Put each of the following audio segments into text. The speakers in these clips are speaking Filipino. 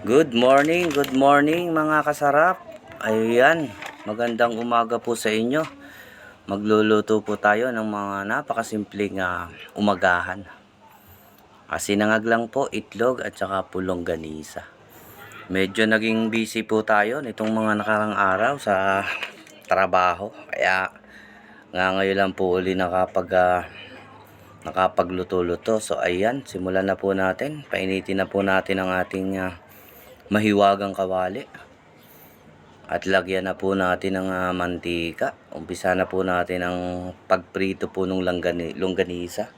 Good morning mga kasarap. Ayan, magandang umaga po sa inyo. Magluluto po tayo ng mga napakasimpleng umagahan. Sinangag lang po, itlog at saka pulong ganisa. Medyo naging busy po tayo nitong mga nakarang araw sa trabaho. Kaya ngayon lang po uli nakapagluto-luto. So ayan, simulan na po natin. Painitin na po natin ang ating mahiwagang kawali. At lagyan na po natin ng mantika. Umpisa na po natin ang pagprito po ng longganisa.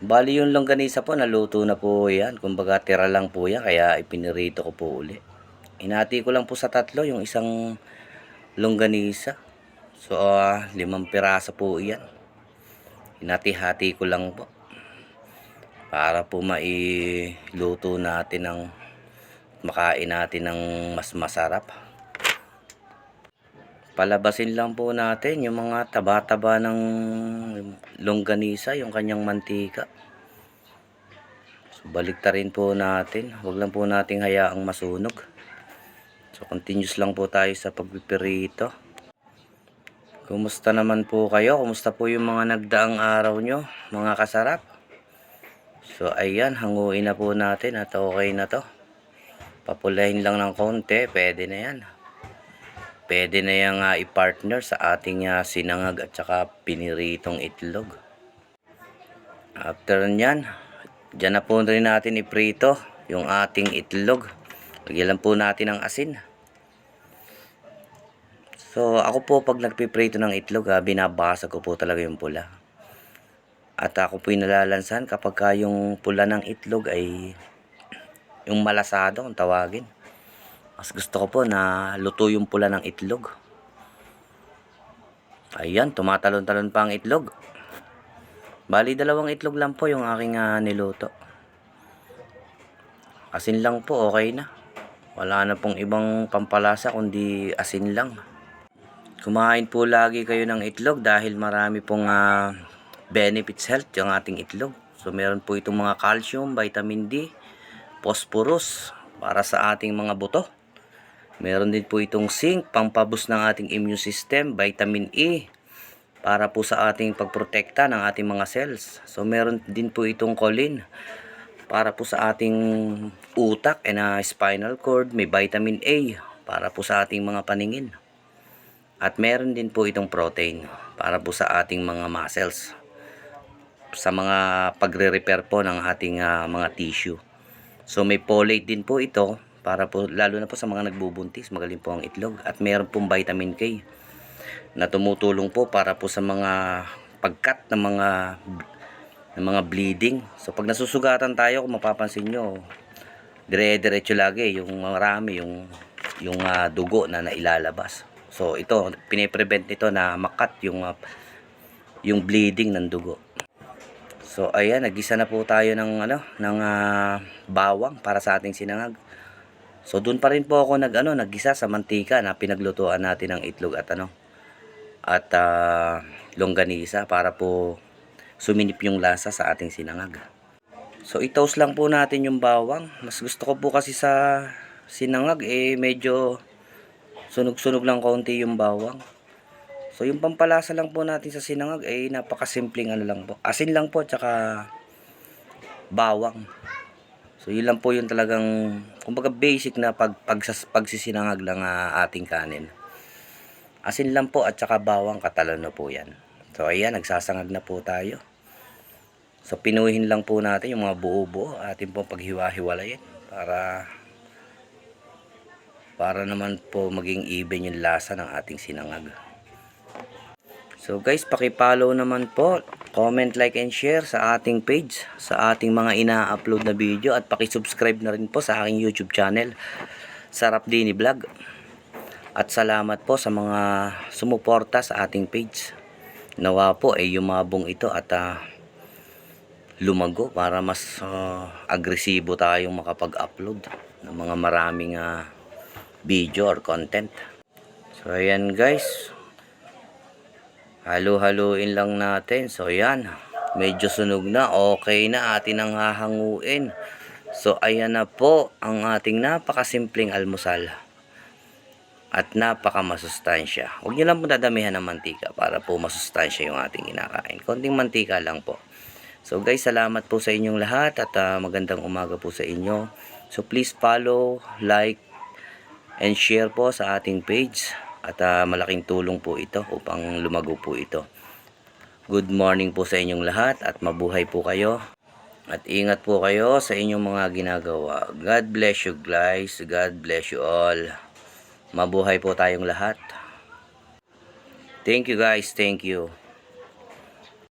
Bali yung longganisa po, naluto na po yan. Kumbaga tira lang po yan, kaya ipinirito ko po uli. Hinati ko lang po sa tatlo yung isang longganisa. So 5 piraso po yan. Hinati-hati ko lang po para po mailuto natin ng makain natin ng mas masarap. Palabasin lang po natin yung mga taba-taba ng longganisa, yung kanyang mantika. So baliktarin po natin, huwag lang po nating hayaang masunog. So continuous lang po tayo sa pagpipirito. Kumusta naman po kayo? Kumusta po yung mga nagdaang araw nyo, mga kasarap? So ayan, hanguin na po natin at okay na to. Papulahin lang ng konti, pwede na yan. Pwede na yung i-partner sa ating sinangag at saka piniritong itlog. After nyan, dyan na po rin natin iprito yung ating itlog. Lagyan lang po natin ng asin. So ako po pag nagpiprito ng itlog, binabasag ko po talaga yung pula. At ako po nalalansan kapag yung pula ng itlog ay yung malasado kung tawagin. Mas gusto ko po na luto yung pula ng itlog. Ayan, tumatalon-talon pa ang itlog. Bali 2 itlog lang po yung aking niluto. Asin lang po, okay na. Wala na pong ibang pampalasa kundi asin lang. Kumain po lagi kayo ng itlog dahil marami pong benefits health yung ating itlog. So meron po itong mga calcium, vitamin D, phosphorus para sa ating mga buto. Meron din po itong zinc, pampaboost ng ating immune system, vitamin E, para po sa ating pagprotekta ng ating mga cells. So meron din po itong choline, para po sa ating utak and spinal cord. May vitamin A, para po sa ating mga paningin. At meron din po itong protein, para po sa ating mga muscles, sa mga pagre-repair po ng ating mga tissue. So may folate din po ito, para po lalo na po sa mga nagbubuntis, magaling po ang itlog. At meron pong vitamin K na tumutulong po para po sa mga pagkat ng mga bleeding. So pag nasusugatan tayo, kung mapapansin nyo, dire-diretso lagi yung marami yung dugo na nailalabas. So ito, pine-prevent ito na makat yung bleeding ng dugo. So ayan, nagisa na po tayo ng bawang para sa ating sinangag. So doon pa rin po ako naggisa sa mantika na pinaglutuan natin ng itlog at longganisa para po suminip yung lasa sa ating sinangag. So i-toast lang po natin yung bawang. Mas gusto ko po kasi sa sinangag medyo sunog-sunog lang konti yung bawang. So yung pampalasa lang po natin sa sinangag napakasimpleng lang po. Asin lang po at saka bawang. So yun lang po yung talagang kumbaga basic na pagsisinangag lang ating kanin. Asin lang po at saka bawang, katalon na po yan. So ayan, nagsasangag na po tayo. So pinuhin lang po natin yung mga buo-buo, atin pong paghiwa-hiwalayin para naman po maging even yung lasa ng ating sinangag. So guys, paki-follow naman po, comment, like, and share sa ating page, sa ating mga ina-upload na video, at paki-subscribe na rin po sa aking YouTube channel, Sarap Dini Vlog. At salamat po sa mga sumuporta sa ating page. Nawa po yumabong ito at lumago para mas agresibo tayong makapag-upload ng mga maraming video or content. So ayan guys, halo-haluin lang natin. So ayan, medyo sunog na, okay na, atin ang hahanguin. So ayan na po ang ating napakasimpleng almusal at napakamasustansya. Huwag nyo lang po dadamihan ng mantika para po masustansya yung ating kinakain. Konting mantika lang po. So guys, salamat po sa inyong lahat at magandang umaga po sa inyo. So please follow, like, and share po sa ating page. At malaking tulong po ito upang lumago po ito. Good morning po sa inyong lahat at mabuhay po kayo. At ingat po kayo sa inyong mga ginagawa. God bless you guys. God bless you all. Mabuhay po tayong lahat. Thank you guys. Thank you.